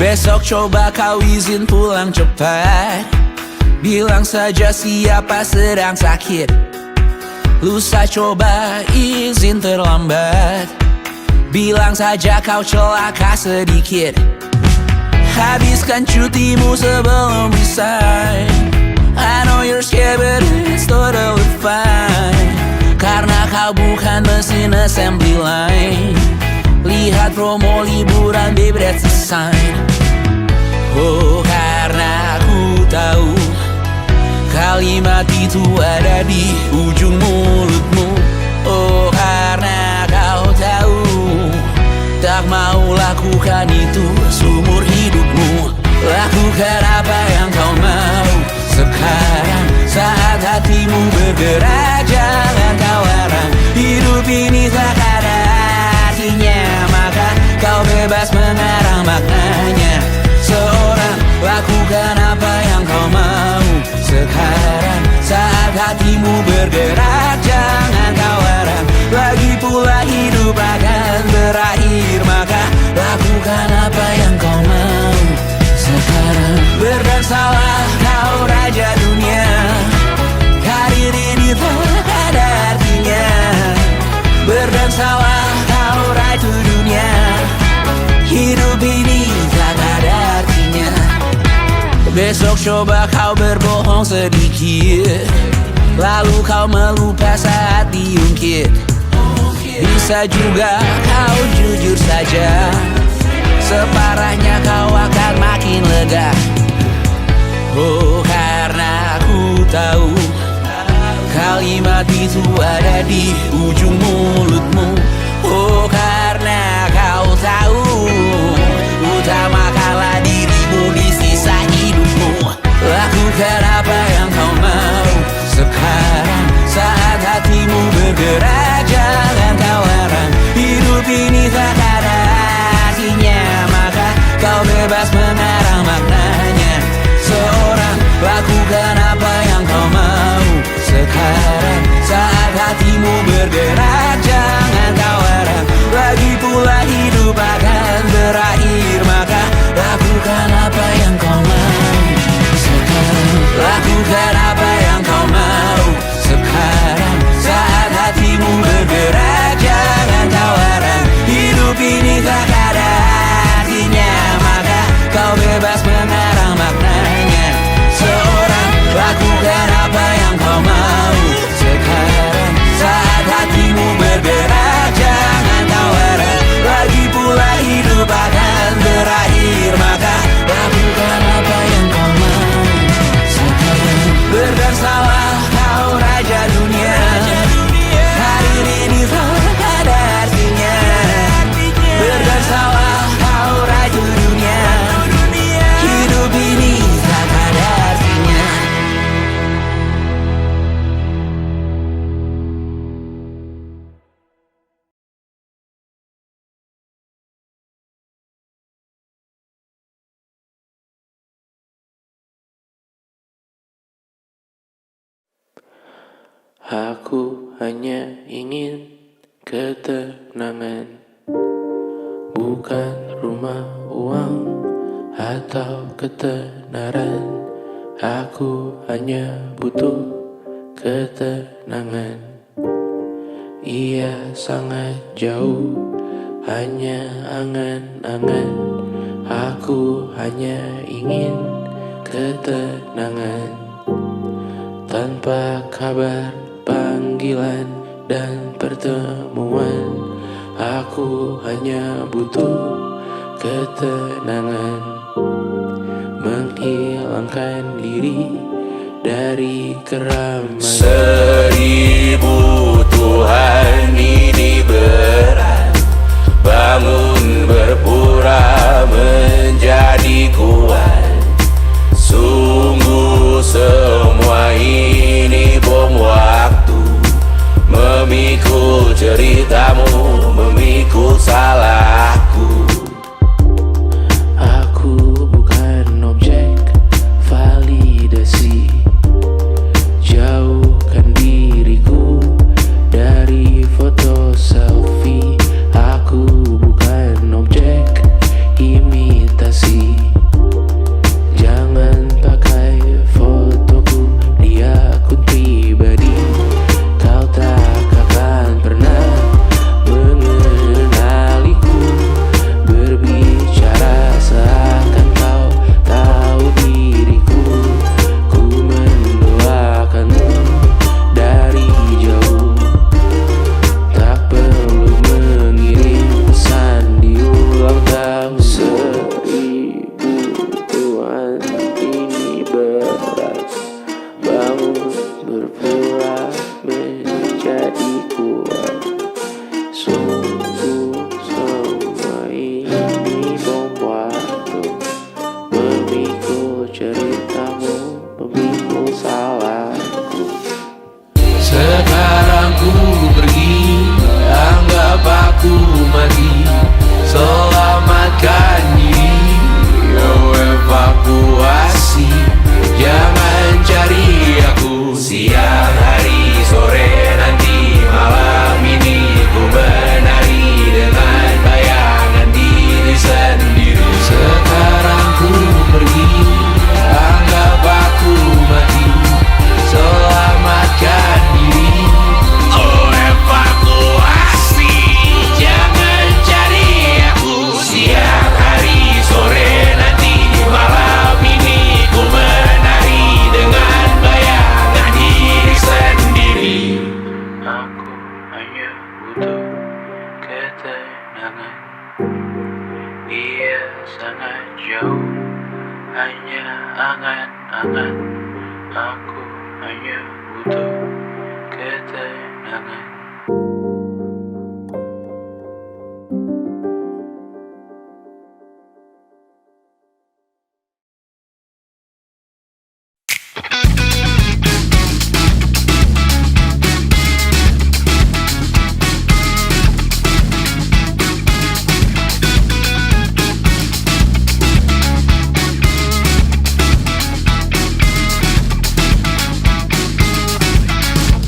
Besok coba kau izin pulang cepat. Bilang saja siapa sedang sakit. Lusa coba izin terlambat. Bilang saja kau celaka sedikit. Habiskan cutimu sebelum resign. I know you're scared but it's totally fine. Karena kau bukan mesin assembly line. Lihat promo liburan, baby, that's a sign. Oh, karena aku tahu kalimat itu ada di ujung mulutmu. Oh, karena kau tahu tak mau lakukan itu seumur hidupmu. Lakukan apa yang kau mau sekarang, saat hatimu bergerak. Jangan kau larang, hidup ini tak ada artinya, maka kau bebas mengarang maknanya. Seorang, lakukan apa yang kau mau sekarang, saat hatimu bergerak. Jangan kau larang, lagi pula hidup akan berakhir, maka lakukan apa yang kau mau sekarang. Berdansalah kau raja dunia, karir ini tak ada artinya. Berdansalah kau ratu dunia, hidup ini tak ada artinya. Besok coba kau berbohong sedikit, lalu kau melupa saat diungkit. Bisa juga kau jujur saja, separahnya kau akan makin lega. Oh, karena aku tahu kalimat itu ada di ujung mulutmu. Oh, karena kau tahu utamakanlah dirimu di sisa hidupmu. Lakukan apa yang kau mau sekarang, saat hatimu bergerak. Jangan kau larang, hidup ini tak ada artinya, maka kau bebas mengarang maknanya. Seorang, lakukan apa yang kau mau sekarang, saat hatimu bergerak. Jangan kau larang, lagi pula hidup akan berakhir, maka lakukan apa yang kau mau sekarang. Lakukan apa yang kau mau sekarang, saat hatimu bergerak. Jangan kau larang, hidup ini tak ada artinya, maka kau bebas mengarang maknanya. Seorang, lakukan apa yang kau mau sekarang, saat hatimu bergerak. Jangan kau larang, lagi pula hidup akan berakhir, maka lakukan apa yang kau mau sekarang. Berdansalah kau raja dunia, karir ini tak ada artinya. Berdansalah kau raja dunia, hidup ini tak ada artinya. Aku hanya ingin ketenangan, bukan rumah, uang, atau ketenaran. Aku hanya butuh ketenangan. Ia sangat jauh, hanya angan-angan. Aku hanya ingin ketenangan. Tanpa kabar, panggilan, dan pertemuan, aku hanya butuh ketenangan. Menghilangkan diri dari keramaian. 1000 Tuhan ini berat, bangun berpura menjadi kuat. Sungguh semua ini bom waktu, memikul ceritamu, memikul salahku. Aku bukan objek validasi. Jauhkan diriku dari foto selfie. Aku bukan objek imitasi. ketenangan. Ia sangat jauh, hanya angan-angan. Aku hanya butuh ketenangan.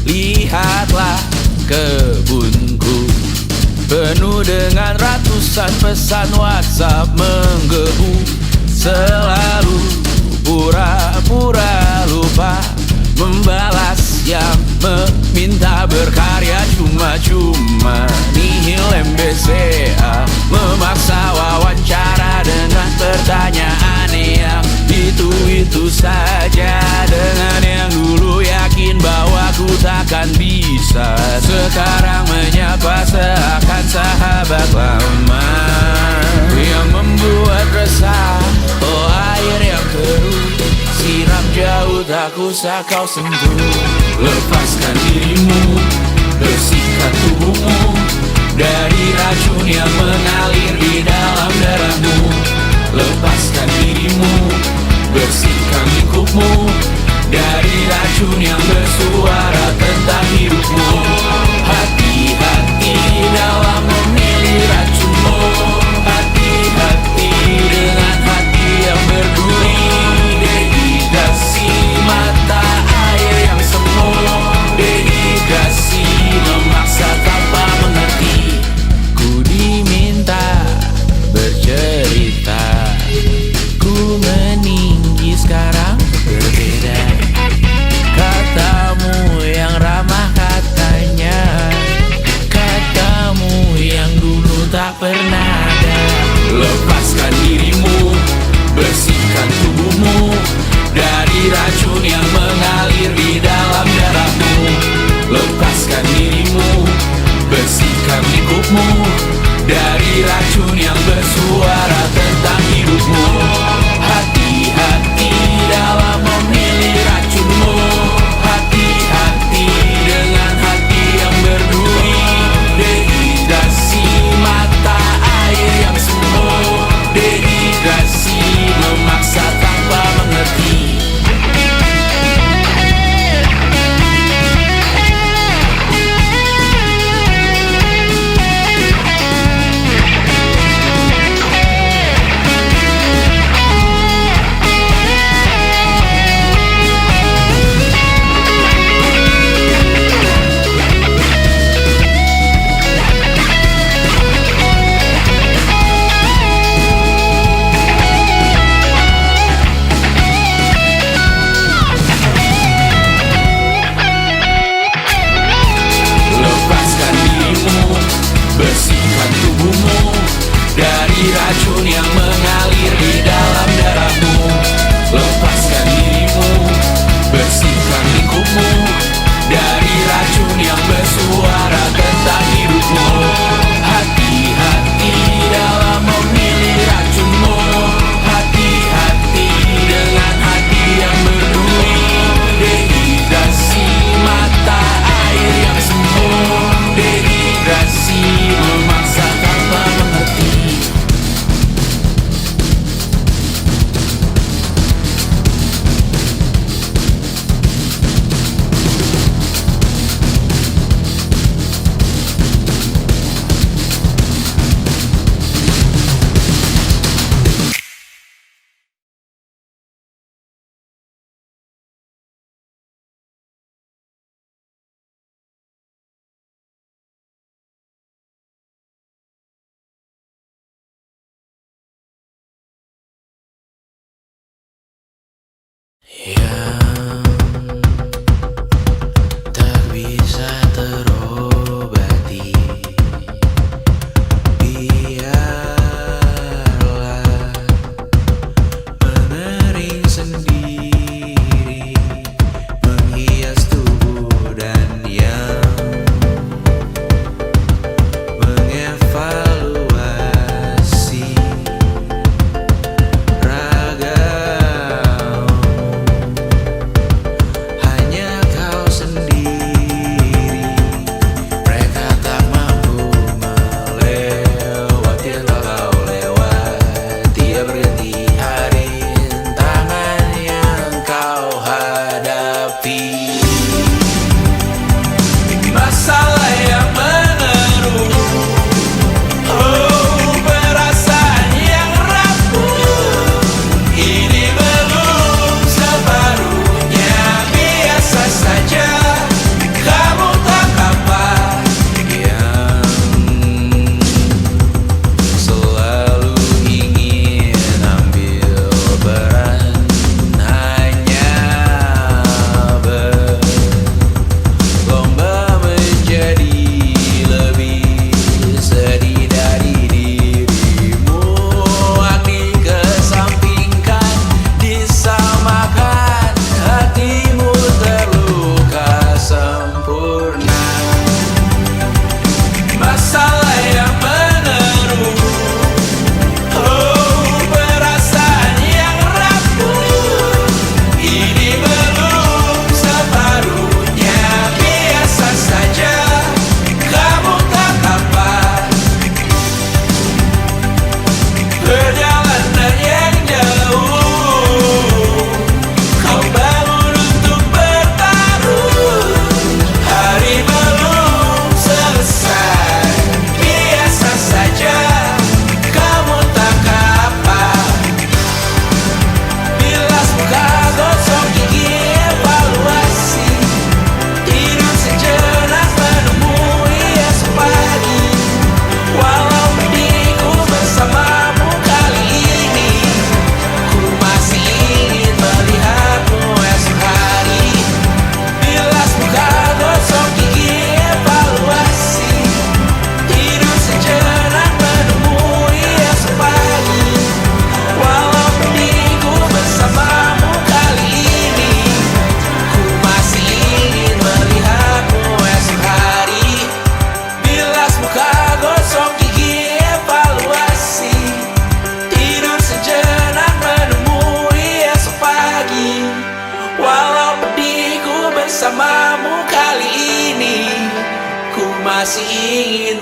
Lihatlah kebunku, penuh dengan ratusan pesan WhatsApp menggebu. Selalu pura-pura lupa membalas yang meminta berkarya cuma-cuma. Nihil MBCA memaksa wawancara dengan pertanyaan yang itu saja. Dengan yang dulu yakin bahwa ku takkan bisa, sekarang menyapa seakan sahabat lama. Yang membuat resah, oh air yang keruh, siram jauh tak usah kau sentuh. Lepaskan dirimu, bersihkan tubuhmu dari racun yang mengalir di dalam darahmu. Lepaskan dirimu, bersihkan lingkupmu dari racun yang bersuara tentang hidupmu. Hati-hati dalam memilih racunmu. Hati-hati dengan hati yang berduri. Dehidrasi mata air yang semu. Dehidrasi memaksa tanpa mengerti. Ku dimiliki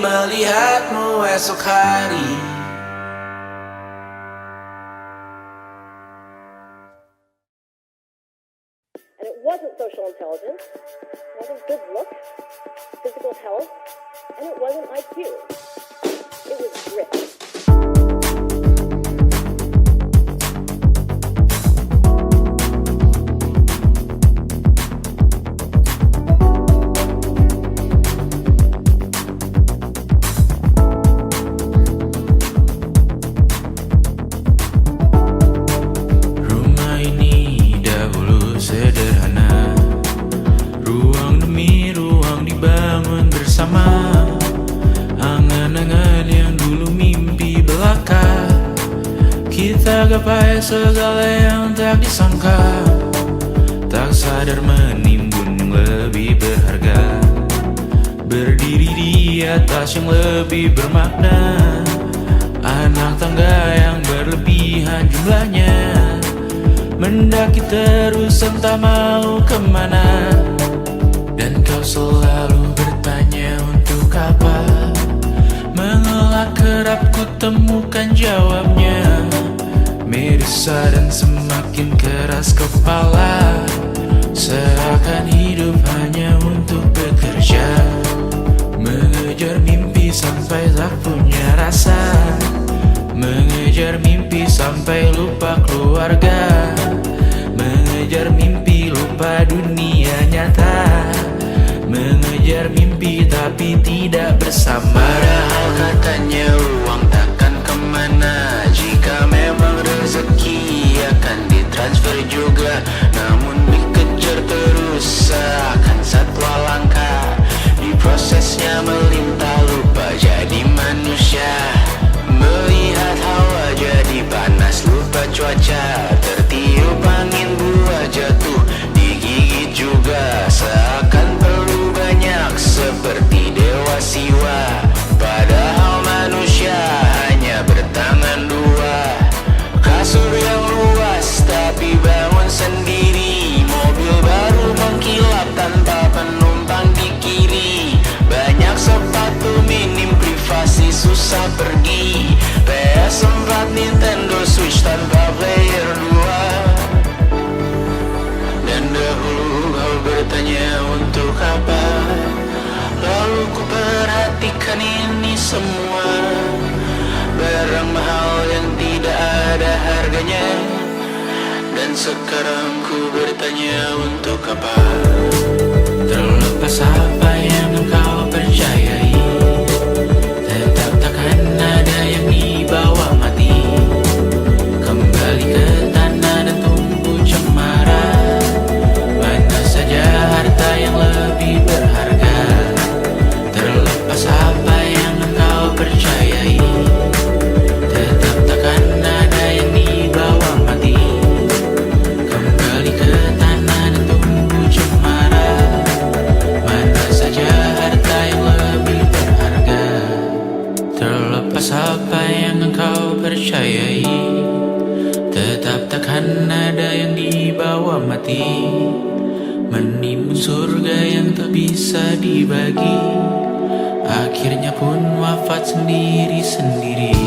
melihatmu esok hari. And it wasn't social intelligence, it wasn't good looks, physical health, and it wasn't IQ. It was grit. Rumah ini dahulu sederhana, ruang demi ruang dibangun bersama. Angan-angan yang dulu mimpi belaka, kita gapai segala yang tak disangka. Tak sadar menimbun yang lebih berharga, berdiri di atas yang lebih bermakna. Anak tangga yang berlebihan jumlahnya, mendaki terus entah mau kemana. Dan kau selalu bertanya untuk apa, mengelak kerap ku temukan jawabnya. Merisa dan semakin keras kepala, seakan hidup hanya untuk bekerja, mengejar mimpi sampai tak punya rasa, mengejar mimpi sampai lupa keluarga, mengejar mimpi lupa dunia nyata, mengejar mimpi tapi tidak bersama. Padahal katanya uang takkan kemana, jika memang rezeki akan ditransfer juga. Namun dikejar terus seakan satwa langka, di prosesnya melintah lupa jadi manusia. Melihat hawa jadi panas lupa cuaca, tertiup angin buah jatuh digigit juga. Seakan perlu banyak seperti dewa siwa, padahal manusia hanya bertangan dua. Kasur yang luas tapi bangun sendiri, mobil baru mengkilap tanpa penumpang di kiri. Banyak sepatu minim privasi susah pergi, PS4 Nintendo Switch tanpa player 2. Dan dahulu kau bertanya untuk apa, lalu ku perhatikan ini semua, barang mahal yang tidak ada harganya. Dan sekarang ku bertanya untuk apa, terlepas apa yang engkau percayai, tetap takkan ada yang dibawa mati. Kembali ke tanah dan tumbuh cemara, mana saja harta yang lebih berharga. Terlepas apa yang engkau percayai, tetap takkan ada yang dibawa mati. Kembali ke tanah dan tumbuh cemara, mana saja harta yang lebih berharga. Terlepas apa yang engkau percayai, tetap takkan ada yang dibawa mati. Menimbun surga yang tak bisa dibagi, akhirnya pun wafat sendiri-sendiri.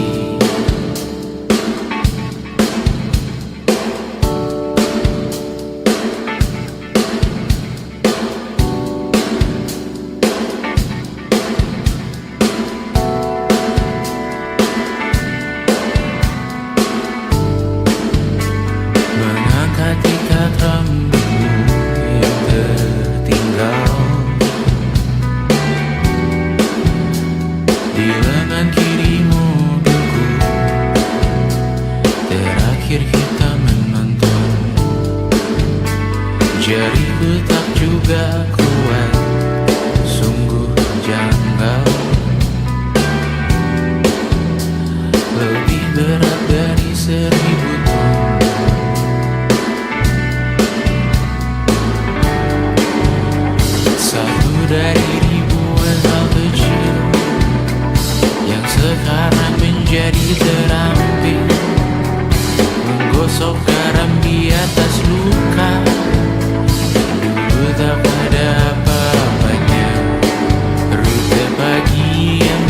Mengangkat ikat rambutmu yang tertinggal di lengan kiri mobilku, terakhir kita menonton. Jariku tak juga kuat, sungguh janggal, lebih berat dari 1000 ton. Satu dari ribuan hal kecil yang sekarang menjadi terampil, menggosok garam di atas luka. Dulu tak ada apa-apanya, rute pagi yang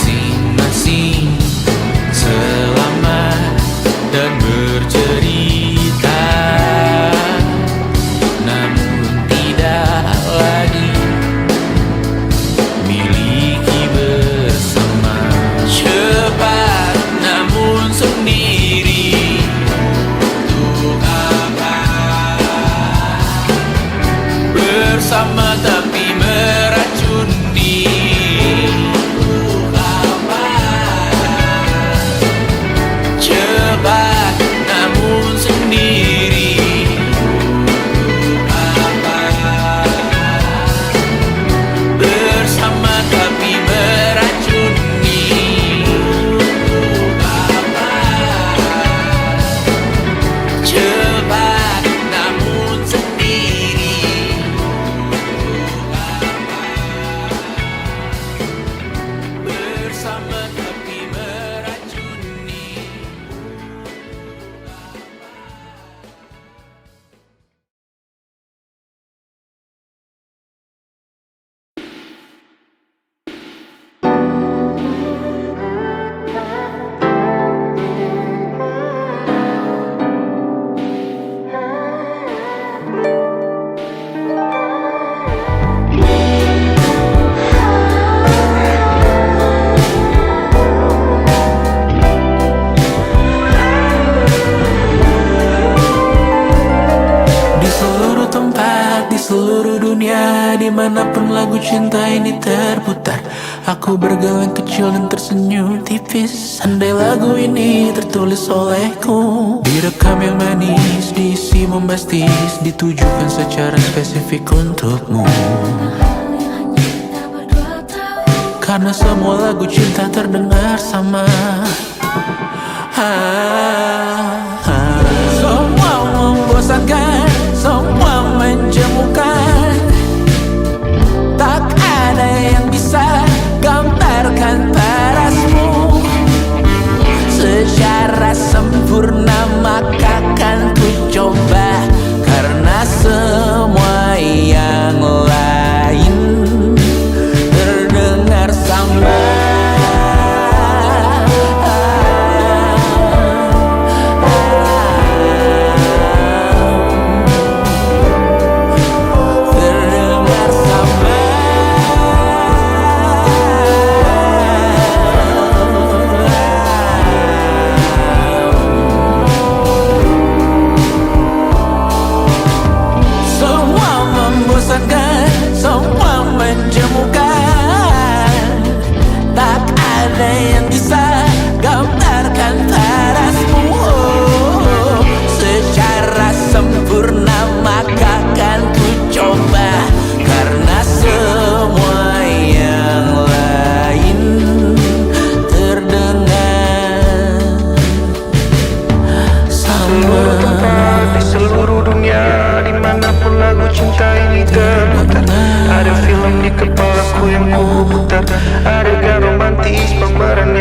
masing-masing selamat dan bercerita, namun tidak lagi miliki bersama. Cepat namun sendiri, untuk apa? Bersama tapi meracuni, untuk apa? Cepat namun sendiri, untuk apa? Bersama tapi meracuni, untuk apa? Cepat namun sendiri, untuk apa? Bersama tapi meracuni. Di seluruh tempat, di seluruh dunia, dimanapun lagu cinta ini terputar, aku bergawan kecil dan tersenyum tipis. Andai lagu ini tertulis olehku, direkam yang manis, diisi bombastis, ditujukan secara spesifik untukmu. Karena semua lagu cinta terdengar sama. Semua membosankan, semua menjemukan, tak ada yang bisa gambarkan parasmu secara sempurna. Maka kan ku coba, karena semua yang lain terdengar sama. Terdengar sama. Semua membosankan, semua menjemukan, tak ada yang bisa gambarkan parasmu secara sempurna. Maka kan ku coba, karena semua yang lain terdengar sama. Di seluruh dunia, dimanapun lagu cinta ini terputar, ada film di kepalaku yang ku putar, adegan romantis pemeran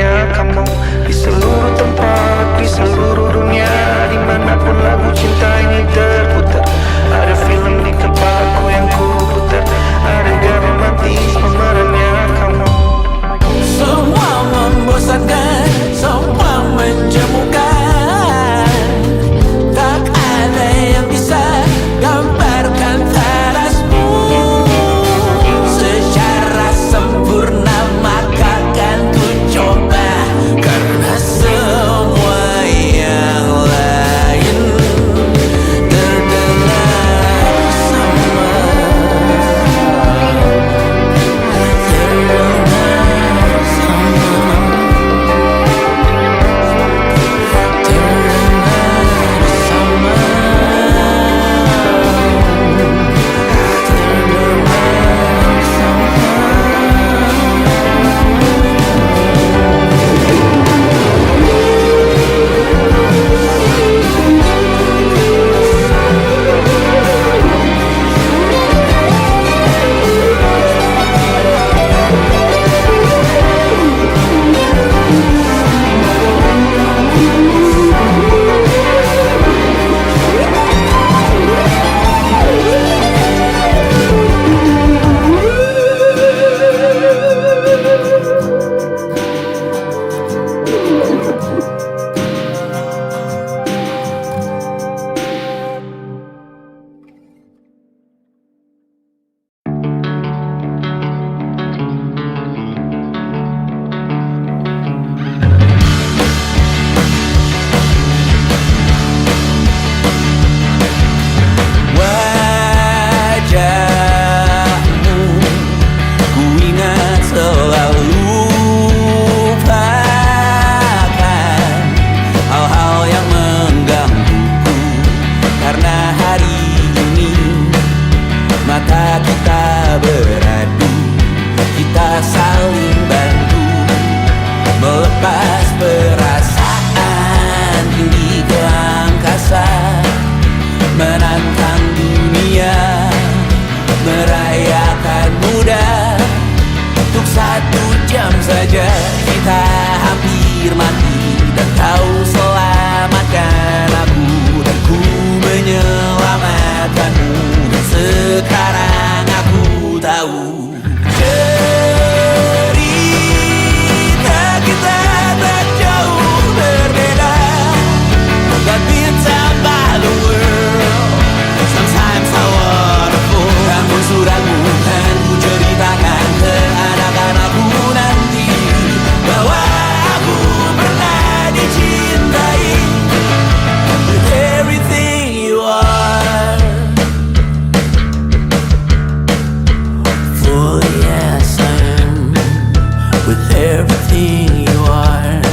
everything you are.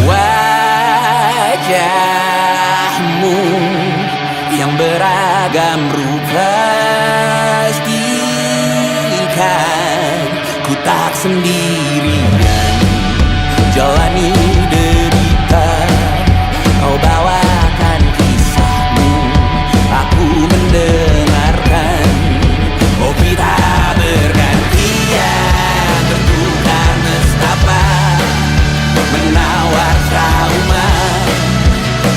Wajahmu yang beragam rupa pastikan ku tak sendirian jalani derita. Kau bawakan kisahmu, aku mendengarkan. Oh kita bergantian, tentukan nestapa menawar trauma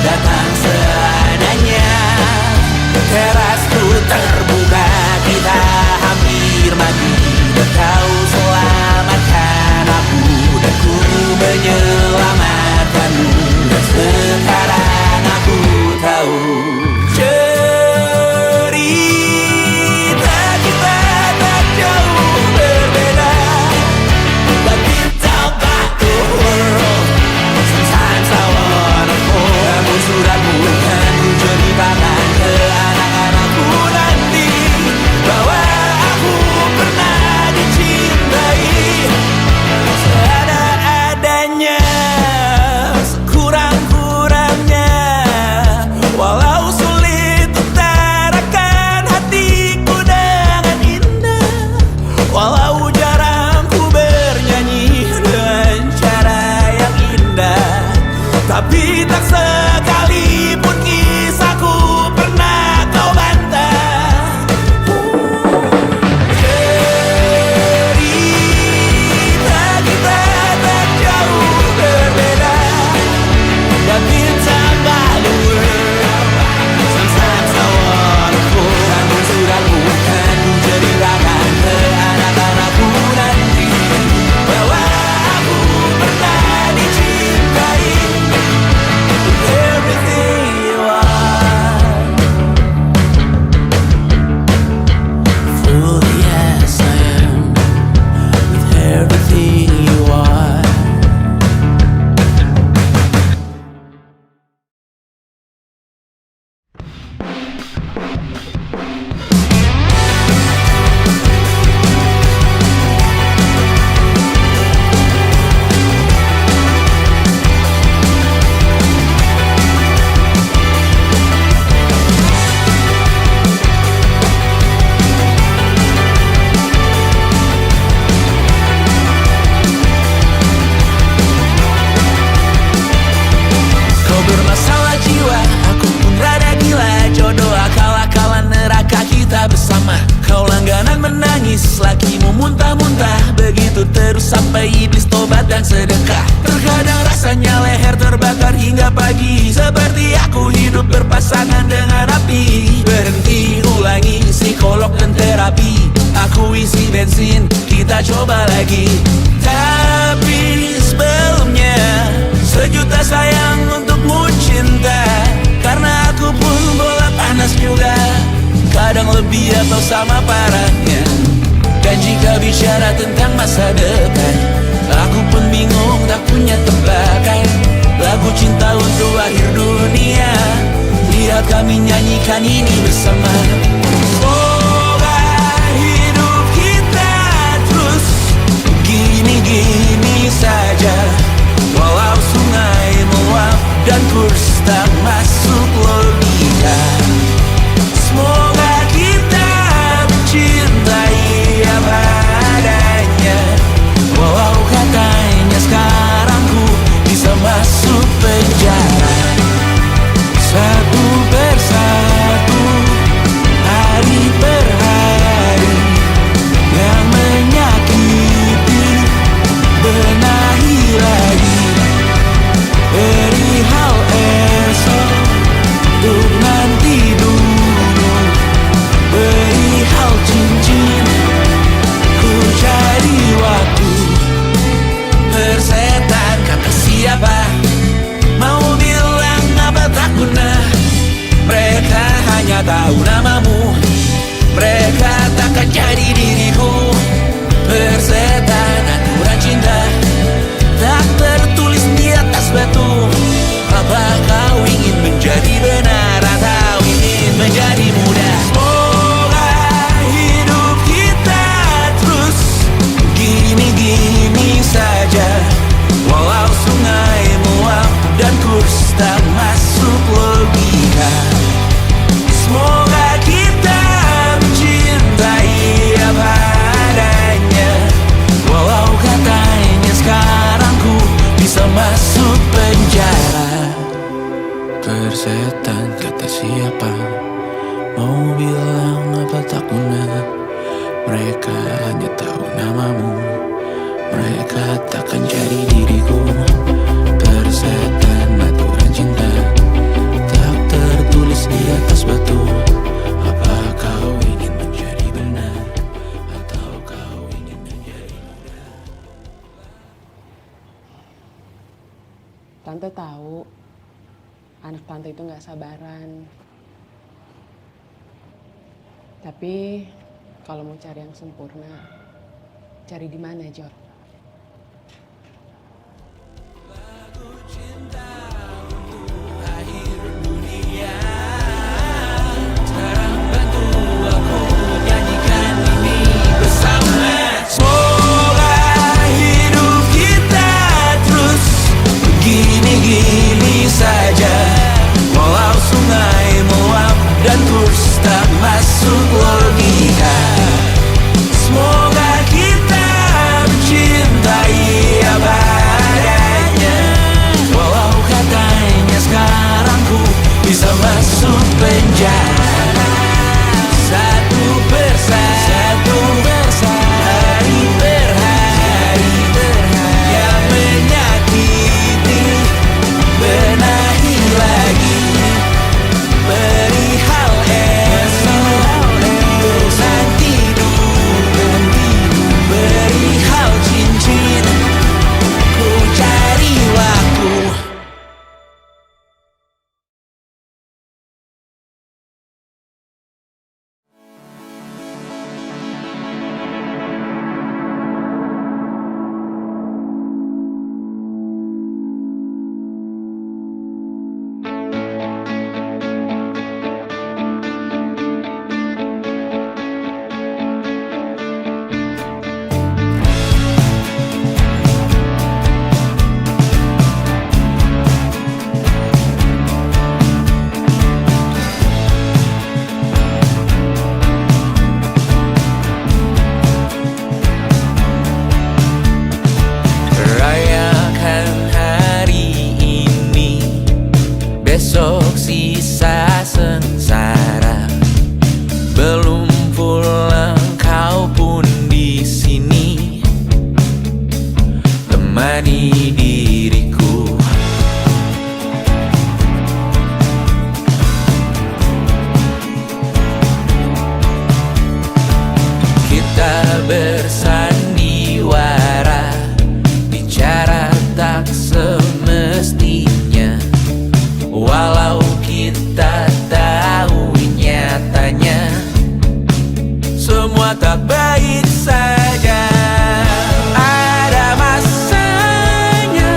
datang seadanya. Terasku terbuka, kita hampir mati dan kau selamatkan aku dan ku menyelamatkanmu. Dan sekarang aku tahu cerita kita tak jauh berbeda. But we talk about the world. Sometimes I wanna fall. Namun suratmu kan ku ceritakan ke anak-anakku nanti bahwa aku pernah dicintai seada-adanya, sekurang-kurangnya. Walau sulit utarakan hatiku dengan indah, walau jarang ku bernyanyi dengan cara yang indah, tapi tak sekalipun kisahku pernah kau bantah. Cerita kita tak jauh berbeda, but it's about the world. Sometimes I wanna fall. Namun suratmu kan ku ceritakan ke anak-anakku nanti bahwa aku pernah dicintai. Everything you are, fully as I am, with everything you are. Kau bermasalah jiwa, aku pun rada gila. Jodoh akal-akalan neraka kita bersama. Kau langganan menangis, lakimu muntah-muntah. Begitu terus sampai iblis tobat dan sedekah. Terkadang rasanya leher terbakar hingga pagi, seperti aku hidup berpasangan dengan api. Berhenti, ulangi psikolog dan terapi. Aku isi bensin, kita coba lagi. Tapi sebelumnya sejuta sayang untukmu cinta. Karena aku pun bola panas juga, kadang lebih atau sama parahnya. Dan jika bicara tentang masa depan, aku pun bingung tak punya tebakan. Lagu cinta untuk akhir dunia, lihat kami nyanyikan ini bersama. Semoga hidup kita terus gini-gini saja, walau sungai meluap dan kurs tak masuk logika. Semoga kita mencintai apa adanya, walau katanya sekarang ku bisa masuk penjara. Satu persatu Tante tahu anak tante itu nggak sabaran. Tapi kalau mau cari yang sempurna, cari di mana, Jor? Gini-gini saja, walau sungai meluap dan kurs tak masuk logika. Semoga kita mencintai apa adanya, walau katanya sekarang ku bisa masuk penjara. Satu persatu, hari per hari, yang menyakiti benahi lagi, perihal esok, bosan tidur, perihal cincin, ku cari waktu. Rayakan hari ini, besok sisa sengsara. Belum pulang kau pun di sini, temani diriku. Kita bersandiwara, bicara tak semestinya, walau kita tahu nyatanya semua tak baik saja. Ada masanya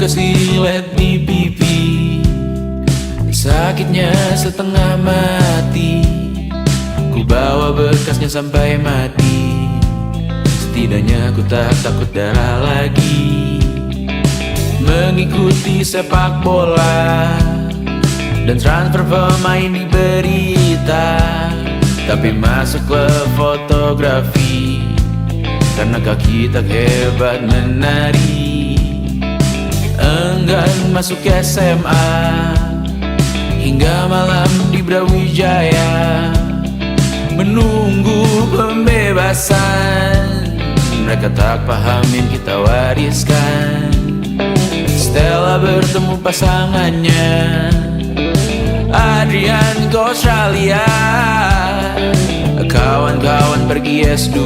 kasih lihat di pipi, sakitnya setengah mati. Ku bawa bekasnya sampai mati. Setidaknya ku tak takut darah lagi. Mengikuti sepak bola dan transfer pemain di berita, tapi masuk klub fotografi karena kaki tak hebat menari. Enggan masuk SMA hingga malam di Brawijaya, menunggu pembebasan. Mereka tak paham yang kita wariskan. Stella bertemu pasangannya, Adrian ke Australia. Kawan-kawan pergi S2,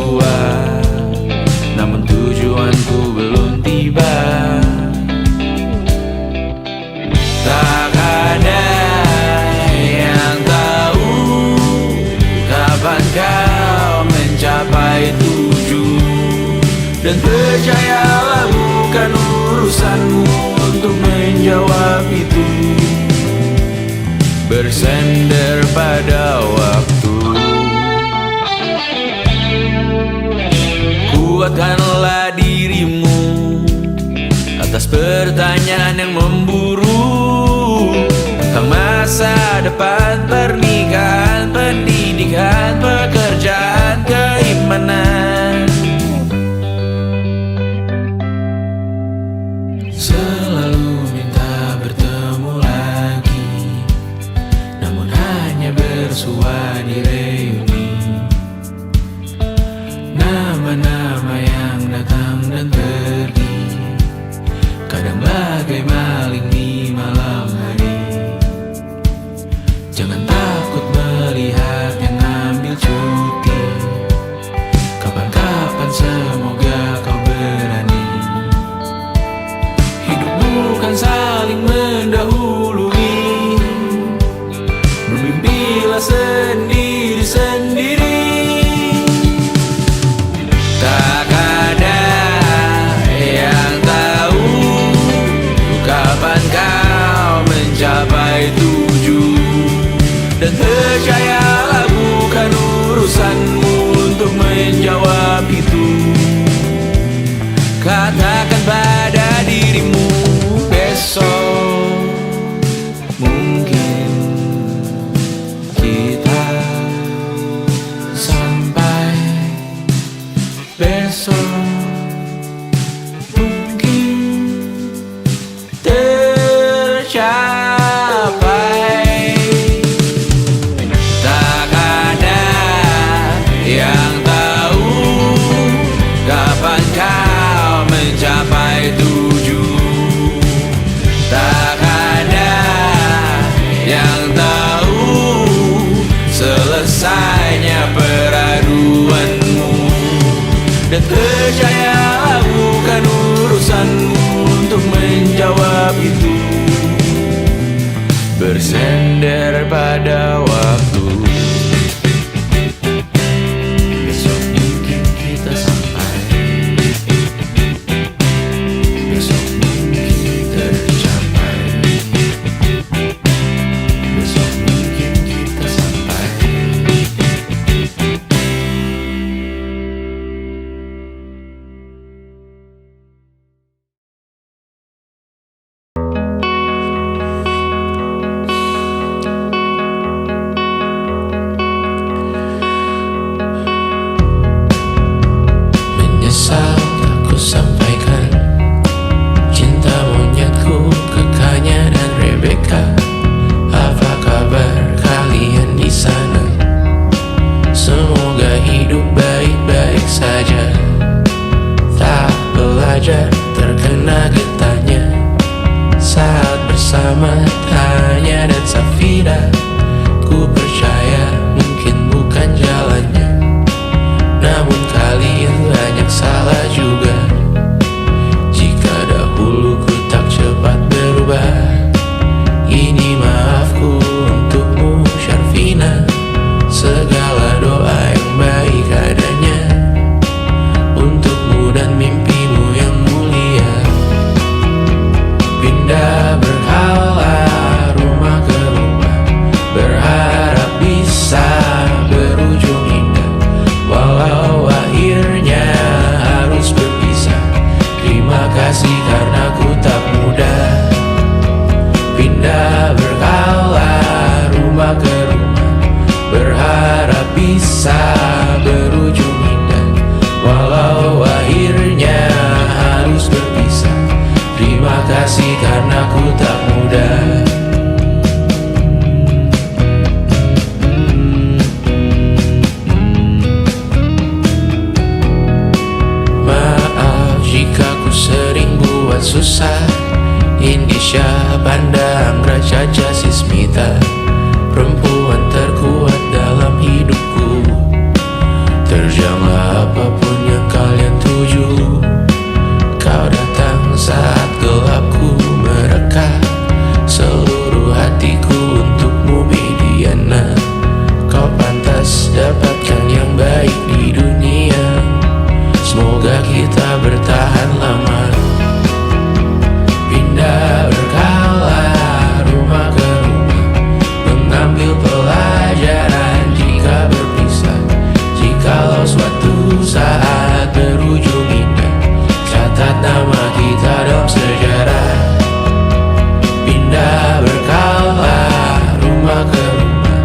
namun tujuanku belum tiba. Tak ada yang tahu kapan kau mencapai tujuh. Dan percayalah bukan urusanmu untuk menjawab itu. Bersender pada waktu. Kuatkanlah dirimu atas pertanyaan yang memburu tentang masa depan, pernikahan, pendidikan, pekerjaan, keimanan. Selalu minta bertemu lagi, namun hanya bersua di reuni. Nama-nama yang datang dan pergi, kadang bagai maling di malam hari. Jangan takut melihat yang ambil cuti. Kapan-kapan semoga kau berani. Hidup bukan saling mendahului. Bermimpilah sendiri-sendiri. Tak ada yang tahu kapan kau mencapai tujuh. Dan percayalah bukan urusanmu untuk menjawab itu. Katakan pada dirimu besok mungkin kita sampai. Besok mungkin tercapai. Tak ada yang tahu kapan kau mencapai tujuh. Tak ada yang tahu selesainya peraduanmu. Dan percayalah bukan urusanmu untuk menjawab itu. Bersender pada waktu. Besok mungkin kita sampai. Besok mungkin tercapai. Besok mungkin kita sampai. susah. Indonesia pandang Raja Jasismita, perempuan terkuat dalam hidupku. Terjanglah apapun yang kalian tuju. Kau datang saat gelapku mereka, seluruh hatiku untukmu Mediana. Kau pantas dapatkan yang baik di dunia. Semoga kita bertahan lama. Pindah berkala rumah ke rumah, mengambil pelajaran jika berpisah. Jikalau suatu saat berujung indah, catat nama kita dalam sejarah. Pindah berkala rumah ke rumah,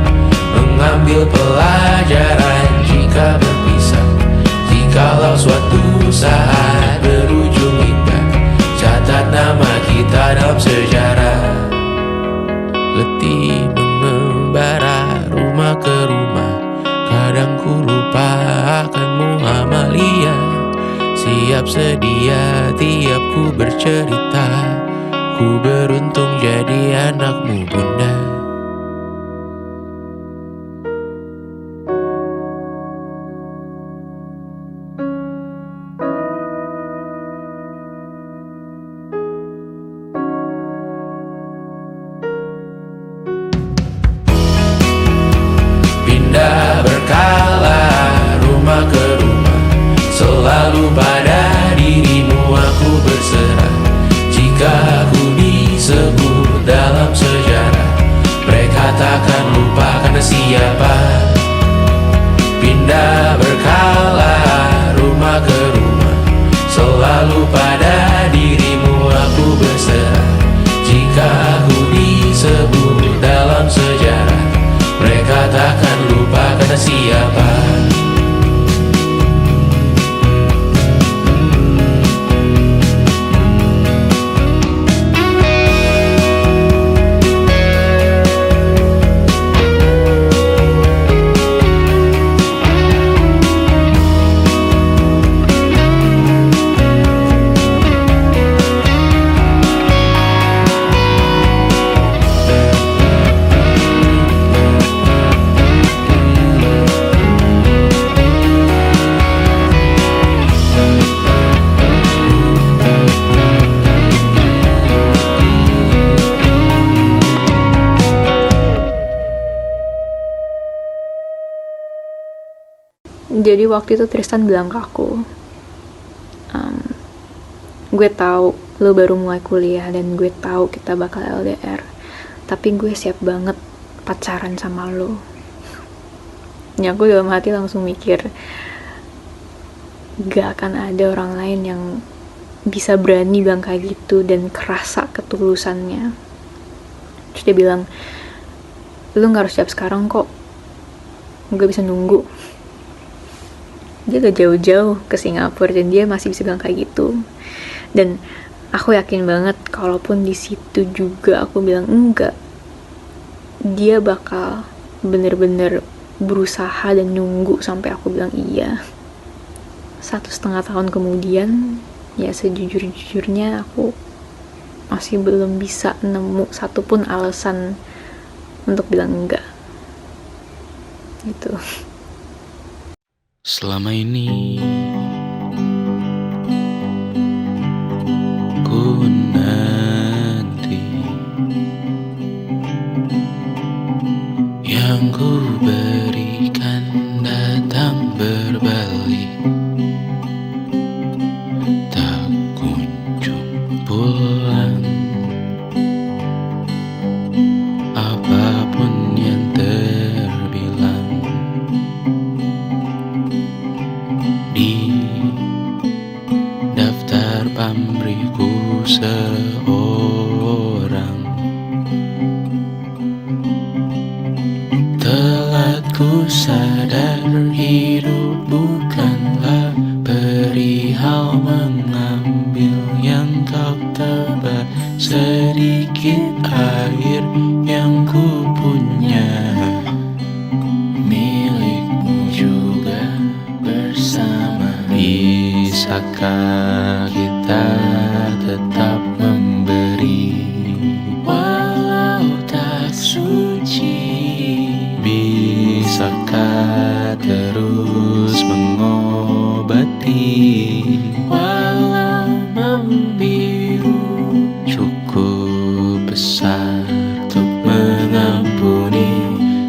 mengambil pelajaran jika berpisah. Jikalau suatu saat berujung indah, catat nama kita dalam sejarah. Letih mengembara rumah ke rumah, kadang ku lupa akanmu Amalia. Siap sedia tiap ku bercerita, ku beruntung jadi anakmu bunda. Pindah berkala rumah ke rumah, selalu pada dirimu aku berserah. Jika aku disebut dalam sejarah, mereka takkan lupa karena siapa. Pindah berkala rumah ke rumah, selalu pada dirimu aku berserah. Jika aku disebut dalam sejarah, mereka takkan lupa karena siapa. Jadi waktu itu Tristan bilang ke aku, gue tahu lo baru mulai kuliah dan gue tahu kita bakal LDR, tapi gue siap banget pacaran sama lo. Ya aku dalam hati langsung mikir, gak akan ada orang lain yang bisa berani bilang kayak gitu dan kerasa ketulusannya. Terus dia bilang, lo gak harus siap sekarang kok, gue bisa nunggu. Dia gak jauh-jauh ke Singapura dan dia masih bisa bilang kayak gitu. Dan aku yakin banget kalaupun di situ juga aku bilang enggak, dia bakal bener-bener berusaha dan nunggu sampai aku bilang iya. 1,5 tahun kemudian, ya sejujur-jujurnya aku masih belum bisa nemu satupun alasan untuk bilang enggak gitu. Selama ini ku nanti yang ku berikan datang berbalik, tak kunjung pulang. Apapun yang terbilang di daftar pamrihku seorang, telah ku sadar hidup bukanlah perihal mengambil yang kau tebak. Sedikit air yang ku punya milikmu juga bersama. Bisakah kita tetap Walau membiru cukup besar untuk mengampuni,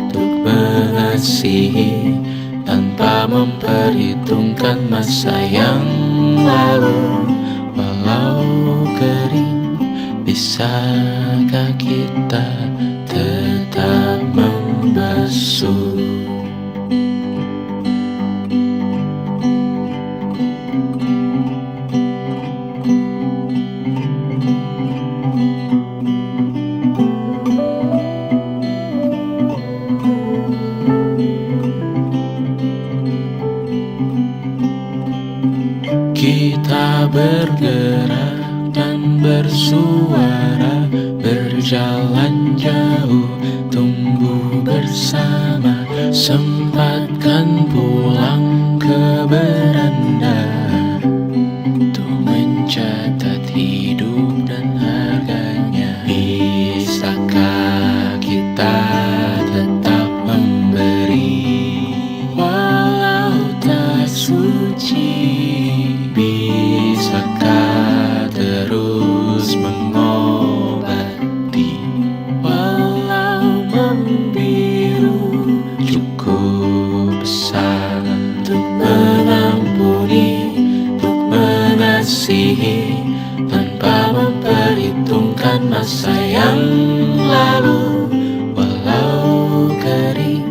untuk mengasihi tanpa memperhitungkan masa yang lalu. Walau kering, bisakah kita tetap membasuh? Kita bergerak dan bersuara, berjalan jauh, tumbuh bersama, sempatkan pulang ke beranda untuk mencatat hidup dan harganya. Bisakah kita tetap memberi walau tak suci? Bisakah terus mengobati walau membiru cukup besar untuk mengampuni, untuk mengasihi tanpa memperhitungkan masa yang lalu. Walau kering,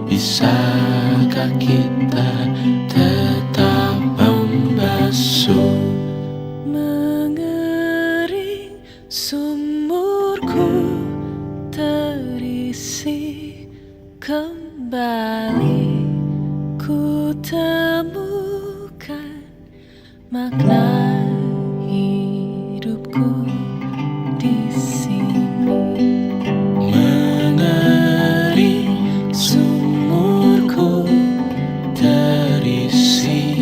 bisakah kita tetap membasuh? Mengering sumurku terisi kembali, ku temukan makna hidupku di sini. Mengering sumurku terisi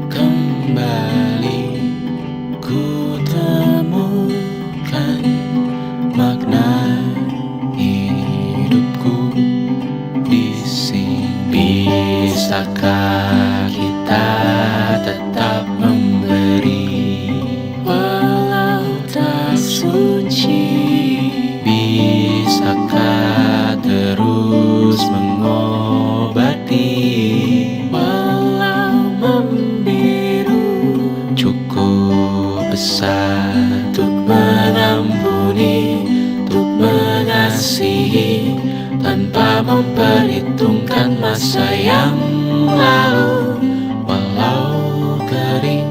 kembali, ku temukan makna hidupku di sini. Bisakah kita tetap memberi walau tak suci? Bisakah terus mengobati walau membiru cukup besar untuk mengampuni, untuk mengasihi tanpa memperhitungkan masa yang lalu. Walau kering,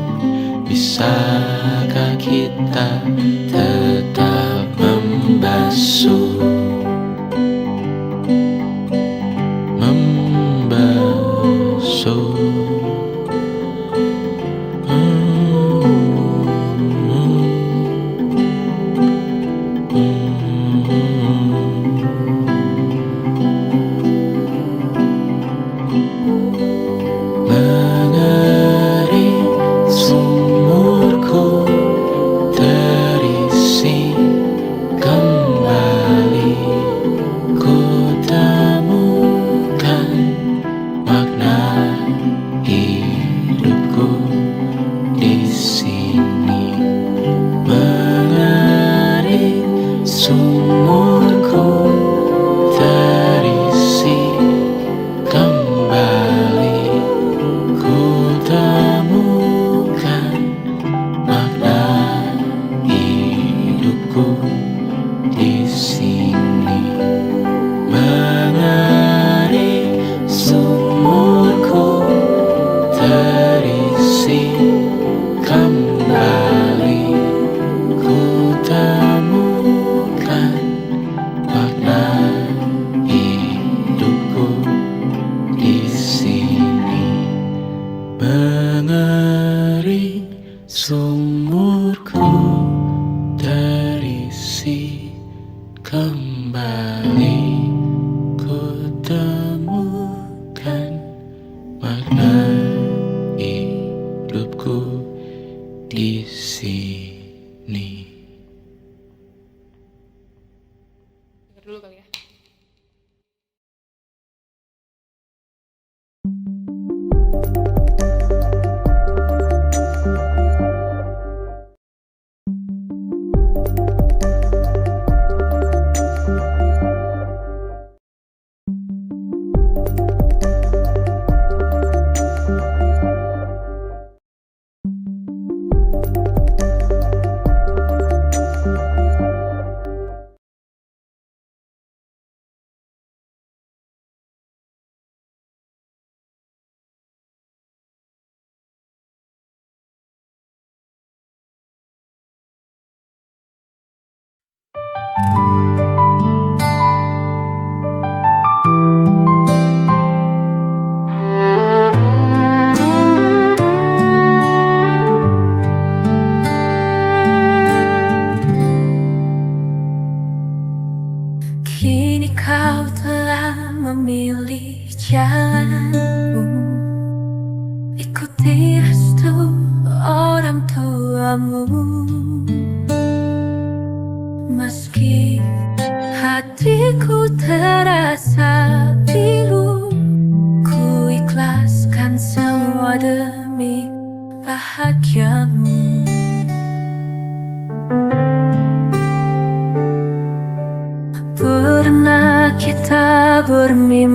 bisakah kita tetap membasuh? Membasuh. Mengering sumurku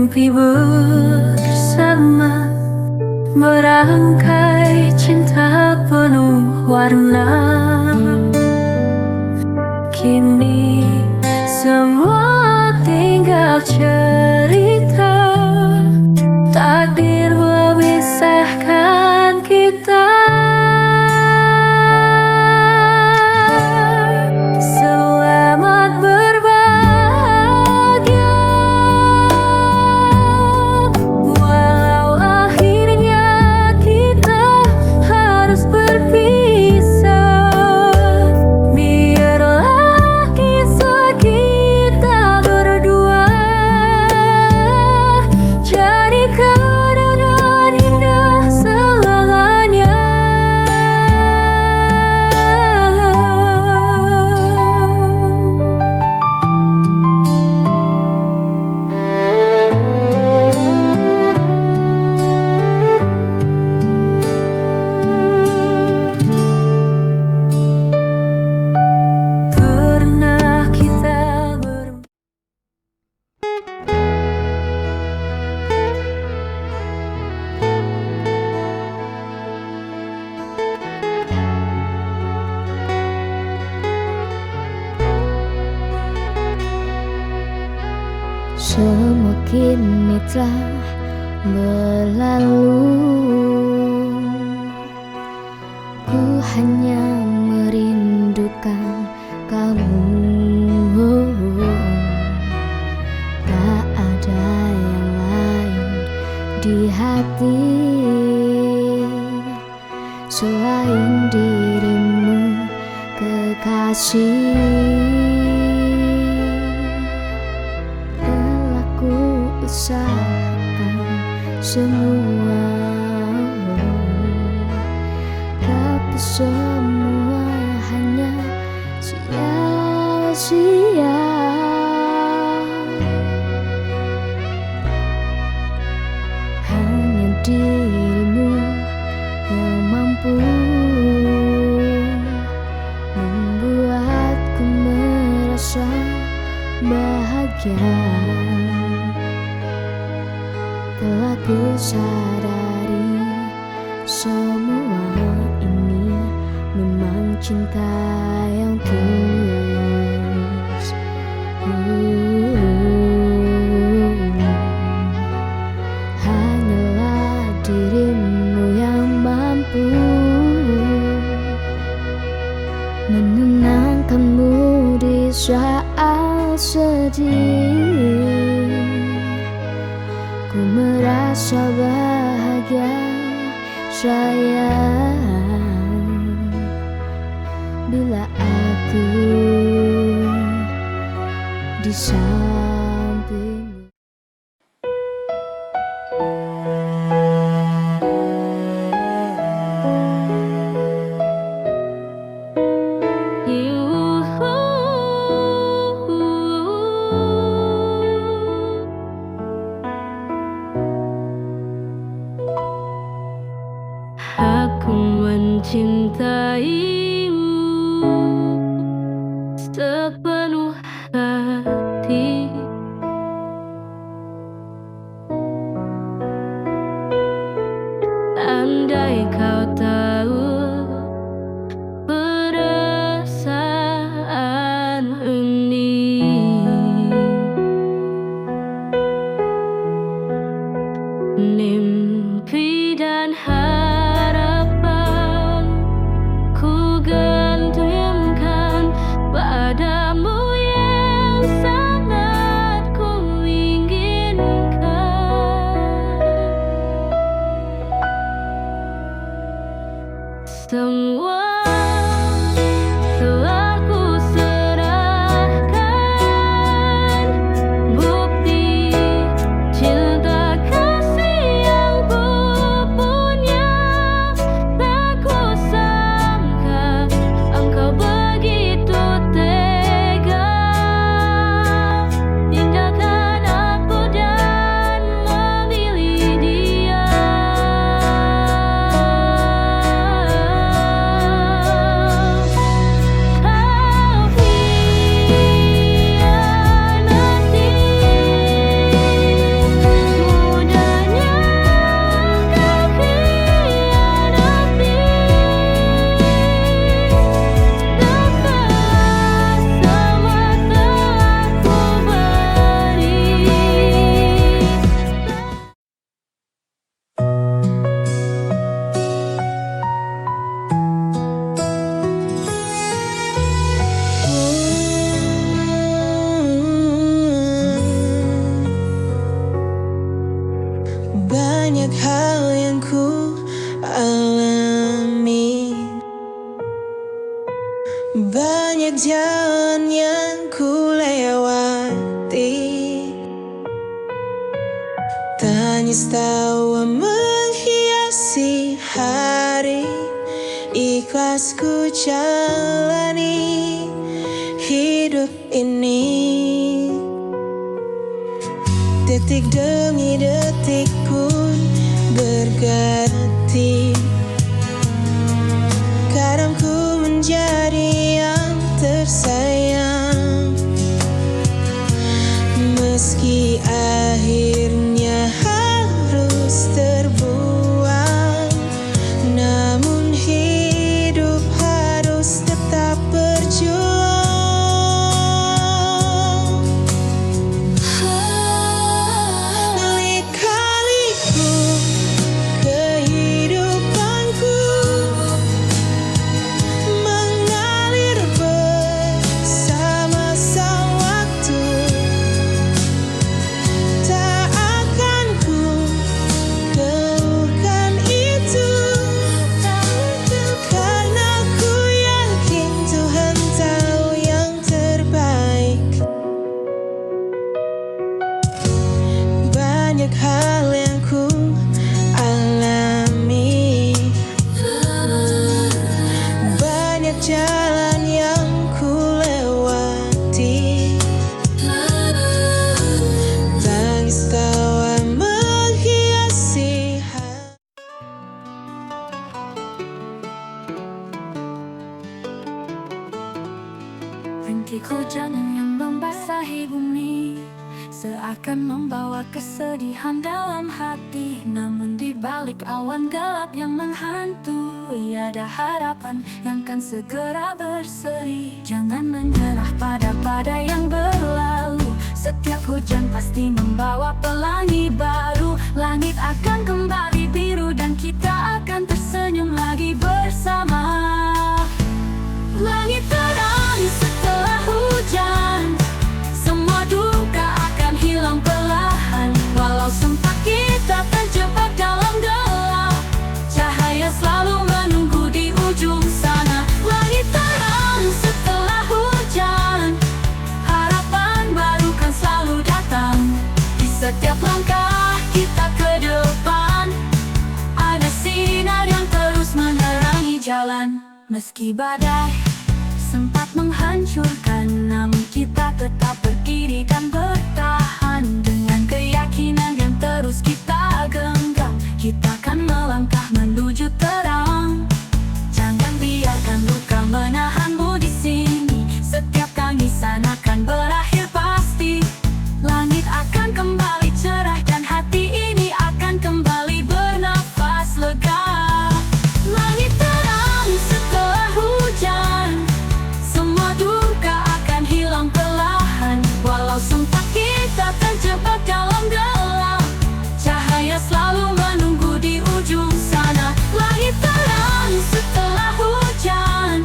mimpi bersama, merangkai cinta penuh warna. Kini semua tinggal cerita, takdir memisahkan kita. Selamat berbahagia, walau akhirnya kita harus berpisah. Biarlah kisah kita berdua jadi kenangan indah selamanya. Pernah kita Semua kini telah berlalu, ku hanya merindukan kamu. Tak ada yang lain di hati selain dirimu, kekasih. Usahakan semua, tapi semua hanya sia-sia. Hanya dirimu yang mampu membuatku merasa bahagia. Telah ku sadari semua ini memang cinta yang tulus. Hanyalah dirimu yang mampu menenangkanmu di saat sedih. Ku merasa bahagia sayang bila aku di sampingmu. Aku mencintaimu sepenuh hati. Andai kau tahu perasaan ini, mimpi dan harapan ku gantungkan padamu yang sangat ku inginkan. Semua telah ku serahkan, bukti cinta kasih yang ku punya. Tak ku sangka engkau begitu tega tinggalkan aku dan memilih dia. hal yang ku alami, banyak jalan yang ku lewati, tangis tawa menghiasi hari, ikhlas ku jalani hidup ini. Detik demi detik pun berganti, kadang ku menjadi yang tersayang, meski akhirnya harus terbuang, namun hidup harus tetap berjuang. Lika-liku kehidupanku mengalir bersama sang waktu, tak akan ku keluhkan itu, karena ku yakin Tuhan tahu yang terbaik. Banyak hal yang ku alami, banyak jalan yang ku lewati, tangis tawa menghiasi hati. Rintik hujan yang membasahi bumi, seakan membawa kesedihan dalam hati. Namun di balik awan gelap yang menghantui, ada harapan yang kan segera berseri. Jangan menyerah pada badai yang berlalu, setiap hujan pasti membawa pelangi baru. Langit akan kembali biru dan kita akan tersenyum lagi bersama. Langit terang setelah hujan, semua duka akan hilang perlahan. Walau sempat kita terjebak dalam gelap, cahaya selalu menunggu di ujung sana. Langit terang setelah hujan, harapan baru kan selalu datang. Di setiap langkah kita ke depan, ada sinar yang terus menerangi jalan. Meski badai sempat menghancurkan, namun kita tetap berdiri dan bertahan. Dengan keyakinan yang terus kita genggam, kita akan melangkah menuju terang. Jangan biarkan luka menahanmu di sini, setiap tangisan akan berakhir pasti. Langit akan kembali cerah dan hati ini akan kembali bernafas lega. Langit terang setelah hujan, semua duka akan hilang perlahan. Walau sempat kita terjebak dalam gelap, cahaya selalu menunggu di ujung sana. Langit terang setelah hujan,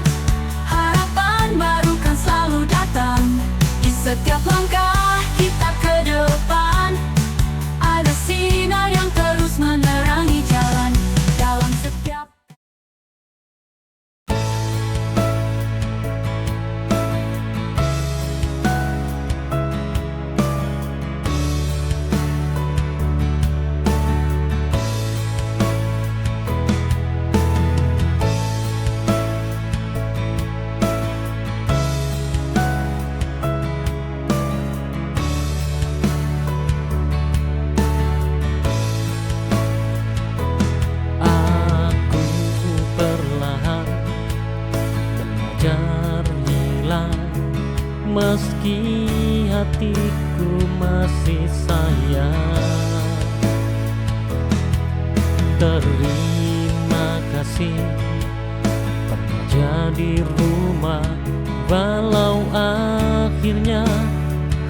harapan baru kan selalu datang. Di setiap langkah kita ke depan, ada sinar yang terus menerangi jalan. Dalam setiap aku perlahan belajar hilang, meski hatiku masih sayang. Terima kasih pernah jadi rumah, walau akhirnya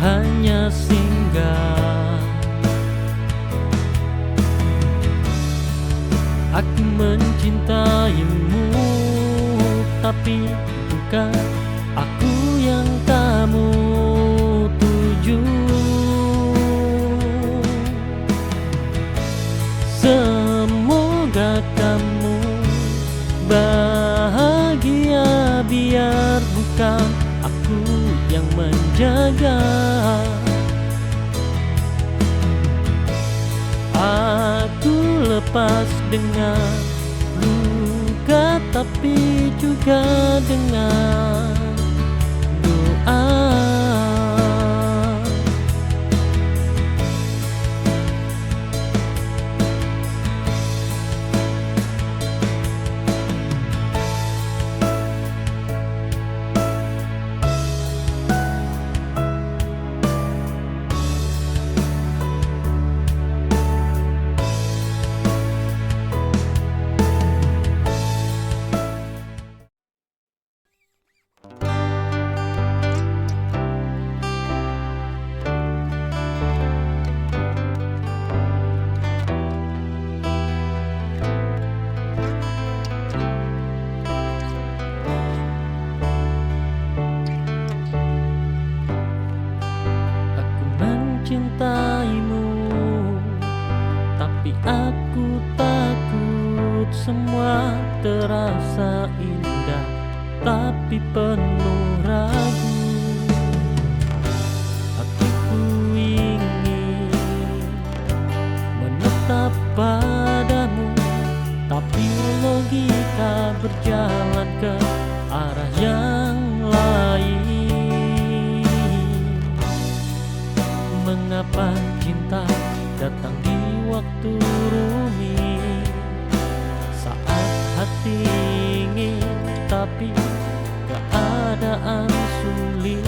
hanya singgah. Aku mencintaimu, tapi bukan aku yang kamu tuju. jaga. Aku lepas dengan luka, tapi juga dengan doa. Cintaimu, tapi aku takut semua terasa indah, tapi penuh ragu. Hatiku ingin menetap padamu, tapi logika berjalan ke arah yang lain. Mengapa cinta datang di waktu rumit, saat hati ingin tapi keadaan sulit.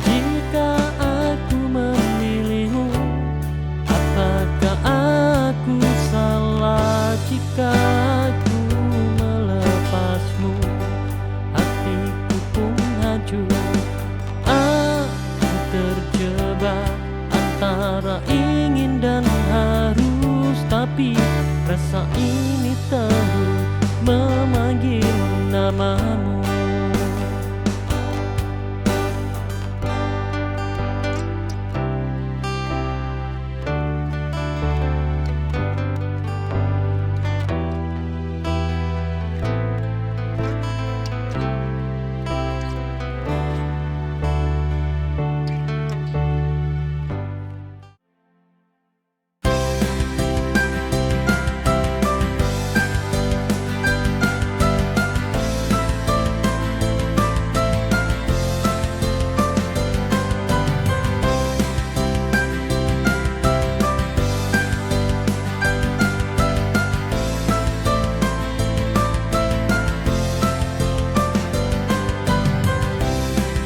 Jika aku memilihmu, apakah aku salah jika aku melepasmu? Hatiku pun hancur. Aku terjebak antara ingin dan harus, tapi rasa ini terus memanggil namamu.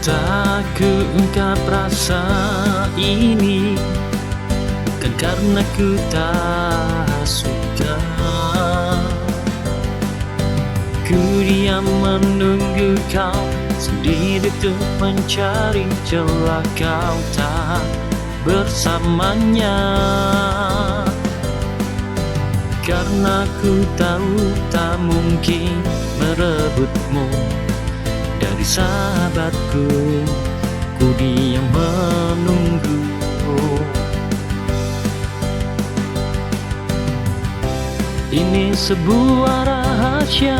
Tak kuungkap rasa ini, bukan karena ku tak suka. Ku diam menunggu kau sendiri untuk mencari celah kau tak bersamanya. Karena ku tahu tak mungkin merebutmu dari sahabatku, ku diam menunggu. Ini sebuah rahasia,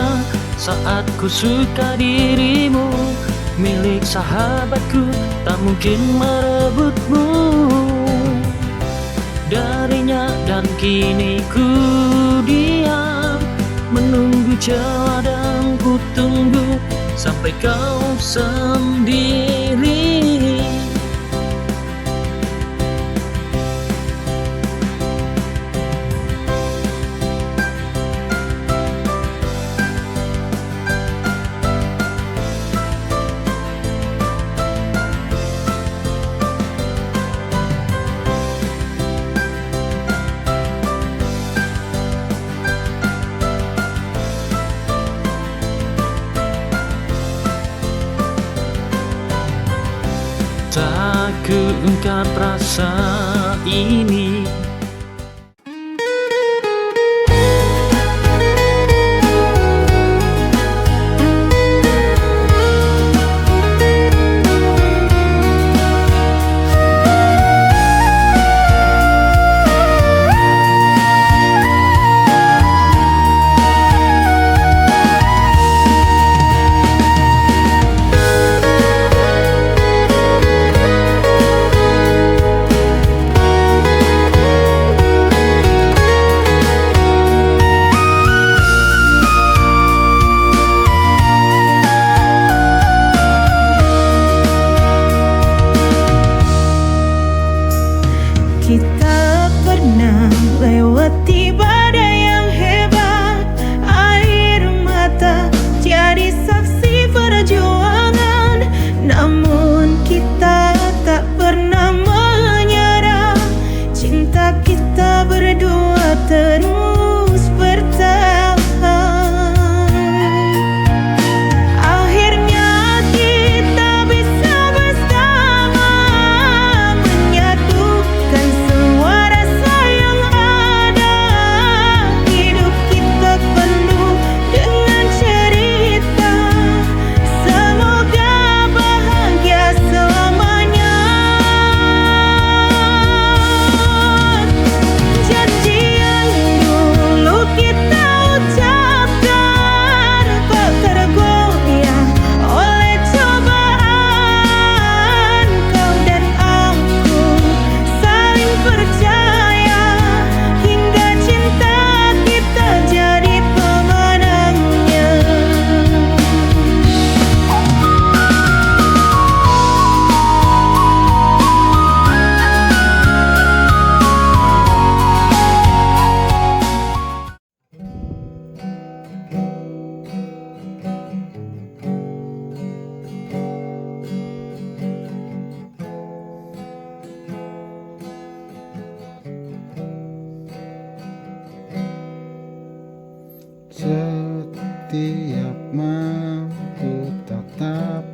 saat ku suka dirimu, milik sahabatku, tak mungkin merebutmu darinya. Dan kini ku diam menunggu celah, dan ku tunggu sampai kau sendiri. Tak kuungkap rasa ini.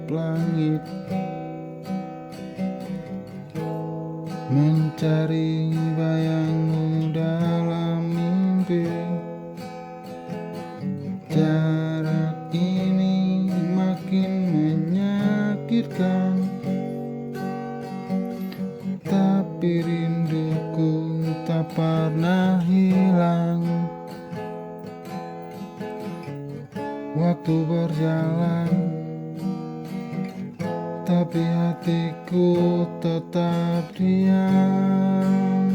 langit, mencari bayangmu dalam mimpi. Jarak ini makin menyakitkan, tapi rinduku tak pernah hilang. Waktu berjalan, tapi hatiku tetap diam.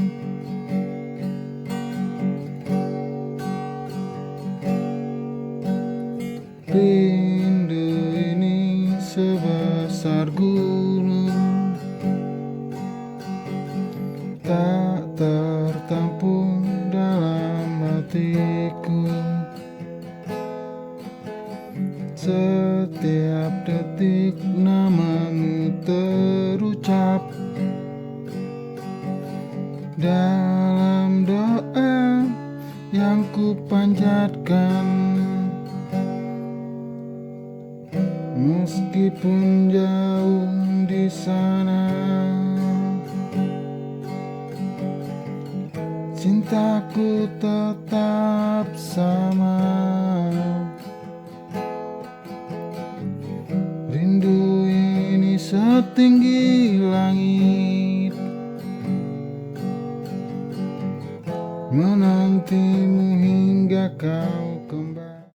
Rindu ini sebesar gunung, tak tertampung dalam hatiku. Setiap detik namamu terucap dalam doa yang ku panjatkan. Meskipun jauh di sana, cintaku tetap sama. Rindu ini setinggi langit, menantimu hingga kau kembali.